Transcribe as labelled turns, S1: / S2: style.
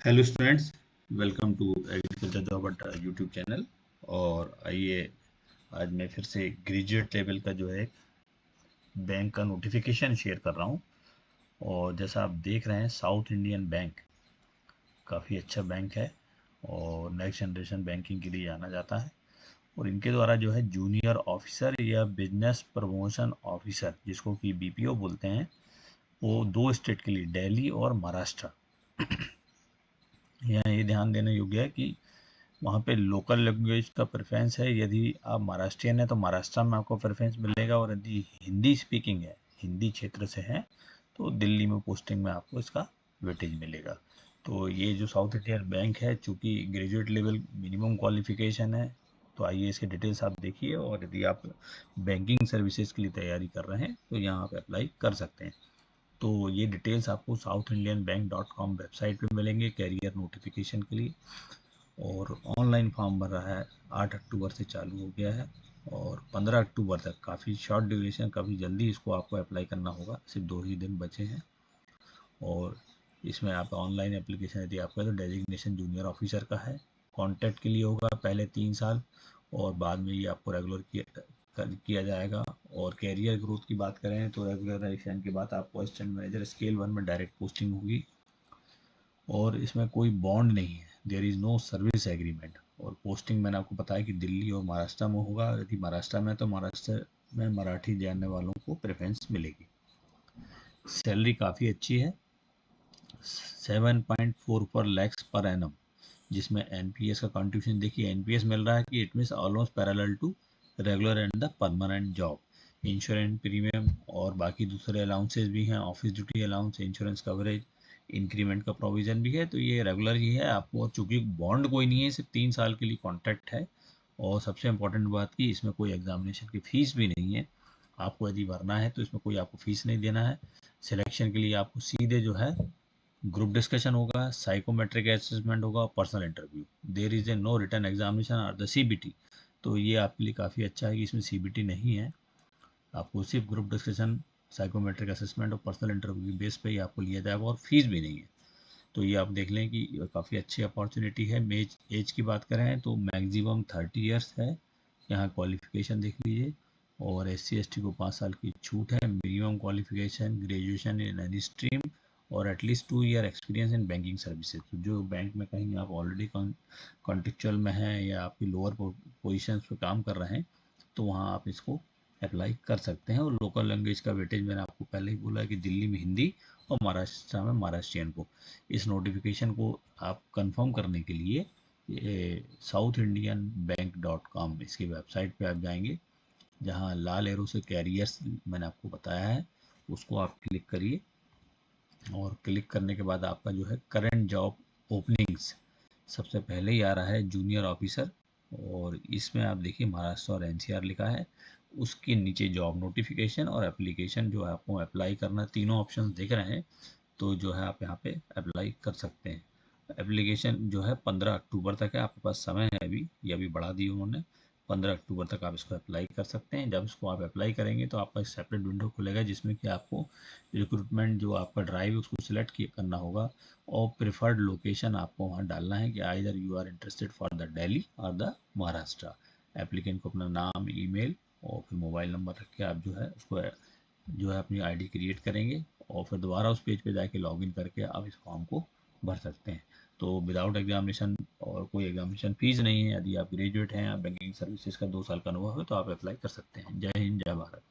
S1: Hello students, welcome to Agriculture Job Adda YouTube channel. और आइए आज मैं फिर से ग्रेजुएट लेवल का जो है बैंक का नोटिफिकेशन शेयर कर रहा हूँ। और जैसा आप देख रहे हैं, साउथ इंडियन बैंक काफ़ी अच्छा बैंक है और नेक्स्ट जनरेशन बैंकिंग के लिए जाना जाता है। और इनके द्वारा जो है जूनियर ऑफिसर या बिजनेस प्रमोशन ऑफिसर, जिसको कि बीपीओ बोलते हैं, वो 2 स्टेट के लिए, दिल्ली और महाराष्ट्र। यहाँ ये ध्यान देने योग्य है कि वहाँ पे लोकल लैंग्वेज का प्रेफरेंस है। यदि आप महाराष्ट्रियन है तो महाराष्ट्र में आपको प्रेफरेंस मिलेगा, और यदि हिंदी स्पीकिंग है, हिंदी क्षेत्र से है, तो दिल्ली में पोस्टिंग में आपको इसका वेटेज मिलेगा। तो ये जो साउथ इंडियन बैंक है, चूँकि ग्रेजुएट लेवल मिनिमम क्वालिफिकेशन है, तो आइए इसके डिटेल्स आप देखिए। और यदि आप बैंकिंग सर्विसेज के लिए तैयारी कर रहे हैं तो यहाँ आप अप्लाई कर सकते हैं। तो ये डिटेल्स आपको southindianbank.com वेबसाइट पे मिलेंगे कैरियर नोटिफिकेशन के लिए। और ऑनलाइन फॉर्म भर रहा है, 8 अक्टूबर से चालू हो गया है और 15 अक्टूबर तक, काफ़ी शॉर्ट ड्यूरेशन, काफ़ी जल्दी इसको आपको अप्लाई करना होगा, सिर्फ 2 ही दिन बचे हैं। और इसमें आप ऑनलाइन एप्लीकेशन यदि आपका, तो डेजिग्नेशन जूनियर ऑफिसर का है। कॉन्ट्रैक्ट के लिए होगा पहले 3 साल, और बाद में ये आपको रेगुलर किया जाएगा। और कैरियर ग्रोथ की बात करें तो रेगुलराइजेशन के बाद आपको असिस्टेंट मैनेजर स्केल 1 में डायरेक्ट पोस्टिंग होगी। और इसमें कोई बॉन्ड नहीं है, there is no service agreement. और पोस्टिंग मैंने आपको बताया कि दिल्ली और महाराष्ट्र में होगा। यदि महाराष्ट्र में, तो महाराष्ट्र में मराठी जानने वालों को प्रेफरेंस मिलेगी। सैलरी काफ़ी अच्छी है, 7.44 लैक्स पर एनम, जिसमें एनपीएस का कंट्रीब्यूशन देखिए, एनपीएस मिल रहा है कि it means almost parallel to regular and the permanent job. Insurance premium और बाकी दूसरे अलाउंसेस भी हैं, office duty allowance, insurance coverage, increment का प्रोविजन भी है। तो ये रेगुलर ही है आपको, चूँकि बॉन्ड कोई नहीं है, सिर्फ 3 साल के लिए कॉन्ट्रैक्ट है। और सबसे इम्पोर्टेंट बात की, इसमें कोई एग्जामिनेशन की फ़ीस भी नहीं है। आपको यदि भरना है तो इसमें कोई आपको फ़ीस नहीं देना है। सिलेक्शन के लिए आपको सीधे जो है ग्रुप डिस्कशन होगा, साइकोमेट्रिक असेसमेंट होगा और personal interview. There is a no written examination और द सीबीटी। तो ये आपके लिए काफ़ी अच्छा है कि इसमें सीबीटी नहीं है, आपको सिर्फ ग्रुप डिस्कशन, साइकोमेट्रिक असेसमेंट और पर्सनल इंटरव्यू की बेस पे ही आपको लिया जाएगा, और फीस भी नहीं है। तो ये आप देख लें कि काफ़ी अच्छी अपॉर्चुनिटी है। एज की बात करें तो मैक्सिमम 30 ईयर्स है, यहाँ क्वालिफिकेशन देख लीजिए। और SC ST को 5 साल की छूट है। Minimum qualification graduation in any stream और at least 2 year experience in banking services. तो जो बैंक में कहीं आप ऑलरेडी कॉन्टेक्चुअल में हैं या आपकी लोअर पोजिशन पे काम कर रहे हैं, तो वहाँ आप इसको अप्लाई कर सकते हैं। और लोकल लैंग्वेज का वेटेज मैंने आपको पहले ही बोला कि दिल्ली में हिंदी और महाराष्ट्र में महाराष्ट्रियन को। इस नोटिफिकेशन को आप कंफर्म करने के लिए southindianbank.com इसकी वेबसाइट पे आप जाएंगे, जहां लाल एरो से कैरियर्स मैंने आपको बताया है, उसको आप क्लिक करिए। और क्लिक करने के बाद आपका जो है करंट जॉब ओपनिंग्स सबसे पहले ही आ रहा है, जूनियर ऑफिसर। और इसमें आप देखिए महाराष्ट्र और एनसीआर लिखा है, उसके नीचे जॉब नोटिफिकेशन और एप्लीकेशन जो है आपको अप्लाई करना, तीनों ऑप्शन दिख रहे हैं। तो जो है आप यहाँ पे अप्लाई कर सकते हैं। एप्लीकेशन जो है 15 अक्टूबर तक है, आपके पास समय है अभी, ये अभी बढ़ा दी उन्होंने। 15 अक्टूबर तक आप इसको अप्लाई कर सकते हैं। जब इसको आप अप्लाई करेंगे तो आपका एक सेपरेट विंडो खुलेगा, जिसमें कि आपको रिक्रूटमेंट जो आपका ड्राइव उसको सिलेक्ट करना होगा, और प्रिफर्ड लोकेशन आपको वहाँ डालना है कि either you are interested for the Delhi और द महाराष्ट्र। एप्लीकेंट को अपना नाम, ईमेल और फिर मोबाइल नंबर रख के आप जो है उसको जो है अपनी आईडी क्रिएट करेंगे, और फिर दोबारा उस पेज पे जाके लॉगिन करके आप इस फॉर्म को भर सकते हैं। तो विदाउट एग्जामिनेशन, और कोई एग्जामिनेशन फीस नहीं है। यदि आप ग्रेजुएट हैं, आप बैंकिंग सर्विसेज का 2 साल का अनुभव है, तो आप अप्लाई कर सकते हैं। जय हिंद, जय भारत।